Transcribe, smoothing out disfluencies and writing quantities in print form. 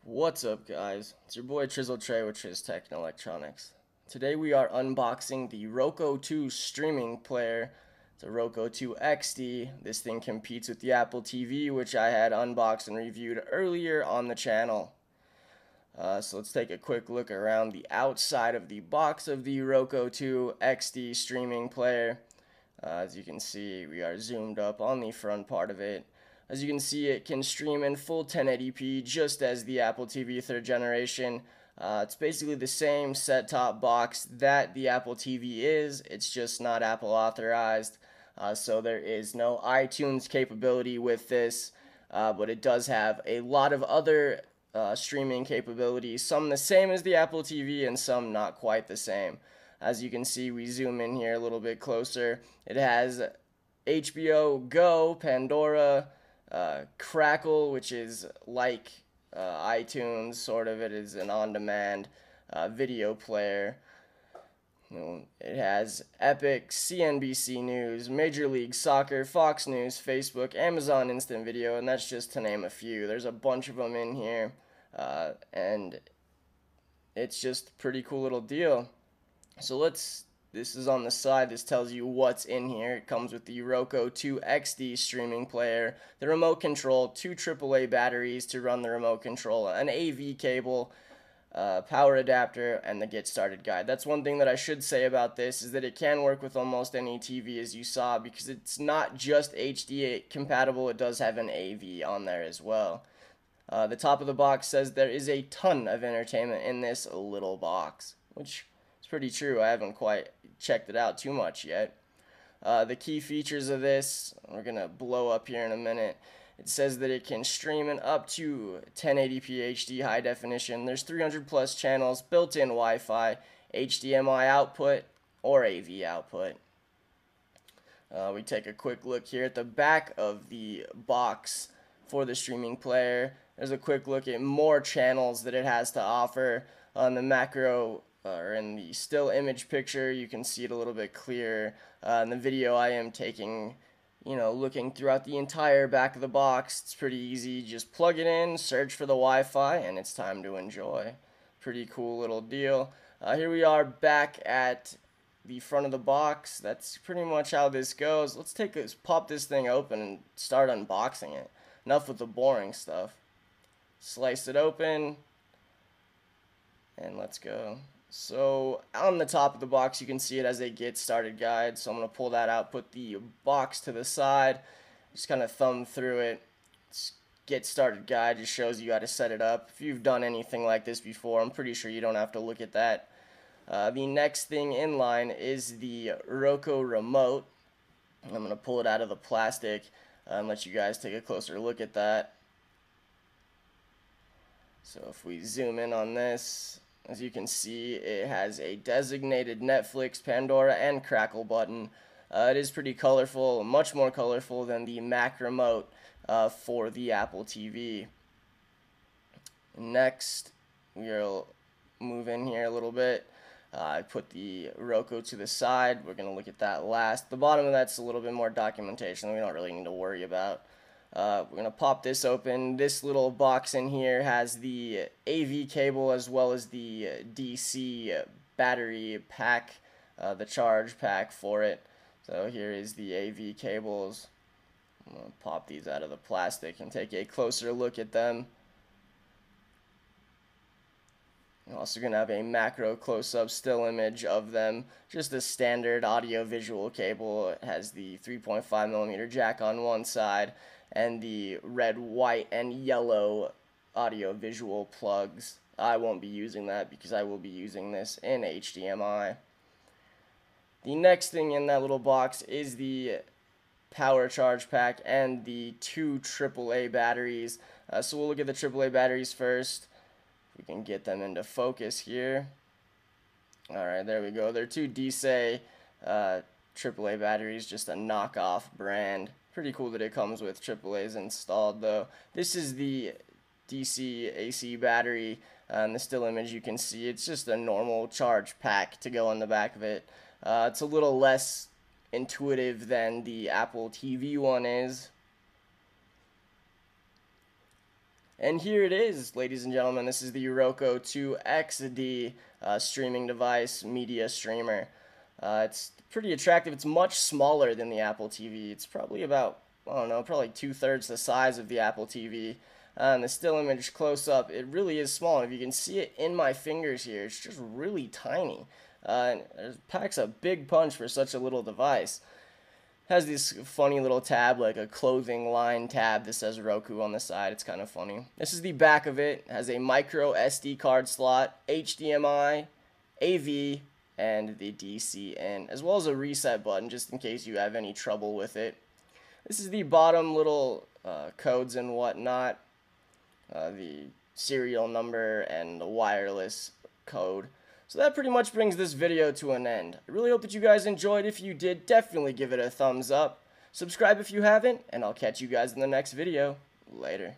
What's up, guys? It's your boy Trizzle Trey with TrizzTech&Electronix. Today we are unboxing the Roku 2 streaming player. It's a Roku 2 XD. This thing competes with the Apple TV, which I had unboxed and reviewed earlier on the channel. So let's take a quick look around the outside of the box of the Roku 2 XD streaming player. As you can see, we are zoomed up on the front part of it. As you can see, it can stream in full 1080p just as the Apple TV 3rd generation. It's basically the same set-top box that the Apple TV is. It's just not Apple authorized. So there is no iTunes capability with this, but it does have a lot of other streaming capabilities. Some the same as the Apple TV and some not quite the same. As you can see, we zoom in here a little bit closer. It has HBO Go, Pandora, Crackle, which is like iTunes, sort of. It is an on-demand video player. It has Epic, CNBC News, Major League Soccer, Fox News, Facebook, Amazon Instant Video, and that's just to name a few. There's a bunch of them in here, and it's just a pretty cool little deal. So this is on the side. This tells you what's in here. It comes with the Roku 2 XD streaming player, the remote control, 2 AAA batteries to run the remote control, an AV cable, power adapter, and the get started guide. That's one thing that I should say about this, is that it can work with almost any TV, as you saw, because it's not just HD compatible. It does have an AV on there as well. The top of the box says there is a ton of entertainment in this little box, which is pretty true. I haven't quite checked it out too much yet. The key features of this, we're going to blow up here in a minute. It says that it can stream in up to 1080p HD high definition. There's 300 plus channels, built-in Wi-Fi, HDMI output, or AV output. We take a quick look here at the back of the box for the streaming player. There's a quick look at more channels that it has to offer. On the macro, or in the still image picture, you can see it a little bit clearer. In the video I am taking, looking throughout the entire back of the box, it's pretty easy. Just plug it in, search for the Wi-Fi, and it's time to enjoy. Pretty cool little deal. Here we are back at the front of the box. That's pretty much how this goes. Let's pop this thing open and start unboxing it. Enough with the boring stuff. Slice it open, and let's go. So on the top of the box, you can see it as a get started guide. So I'm going to pull that out, put the box to the side, just kind of thumb through it. It's get started guide just shows you how to set it up. If you've done anything like this before, I'm pretty sure you don't have to look at that. The next thing in line is the Roku remote. I'm going to pull it out of the plastic and let you guys take a closer look at that. So if we zoom in on this, as you can see, it has a designated Netflix, Pandora, and Crackle button. It is pretty colorful, much more colorful than the Mac remote for the Apple TV. Next, we'll move in here a little bit. I put the Roku to the side. We're going to look at that last. The bottom of that's a little bit more documentation we don't really need to worry about. We're going to pop this open. This little box in here has the AV cable as well as the DC battery pack, the charge pack for it. So here is the AV cables. I'm going to pop these out of the plastic and take a closer look at them. I'm also going to have a macro close-up still image of them. Just a standard audio-visual cable. It has the 3.5mm jack on one side and the red, white, and yellow audio-visual plugs. I won't be using that because I will be using this in HDMI. The next thing in that little box is the power charge pack and the 2 AAA batteries. So we'll look at the AAA batteries first. We can get them into focus here. Alright, there we go. They're 2 DC AAA batteries, just a knockoff brand. Pretty cool that it comes with AAAs installed, though. This is the DC AC battery. In the still image you can see it's just a normal charge pack to go on the back of it. It's a little less intuitive than the Apple TV one is. And here it is, ladies and gentlemen. This is the Roku 2 XD streaming device, media streamer. It's pretty attractive. It's much smaller than the Apple TV. It's probably about, I don't know, probably 2/3 the size of the Apple TV. And the still image close up, it really is small. And if you can see it in my fingers here, it's just really tiny. And it packs a big punch for such a little device. Has this funny little tab, like a clothing line tab that says Roku on the side. It's kind of funny. This is the back of it. It has a micro SD card slot, HDMI, AV, and the DC in, as well as a reset button just in case you have any trouble with it. This is the bottom little codes and whatnot, the serial number and the wireless code. So that pretty much brings this video to an end. I really hope that you guys enjoyed. If you did, definitely give it a thumbs up. Subscribe if you haven't, and I'll catch you guys in the next video. Later.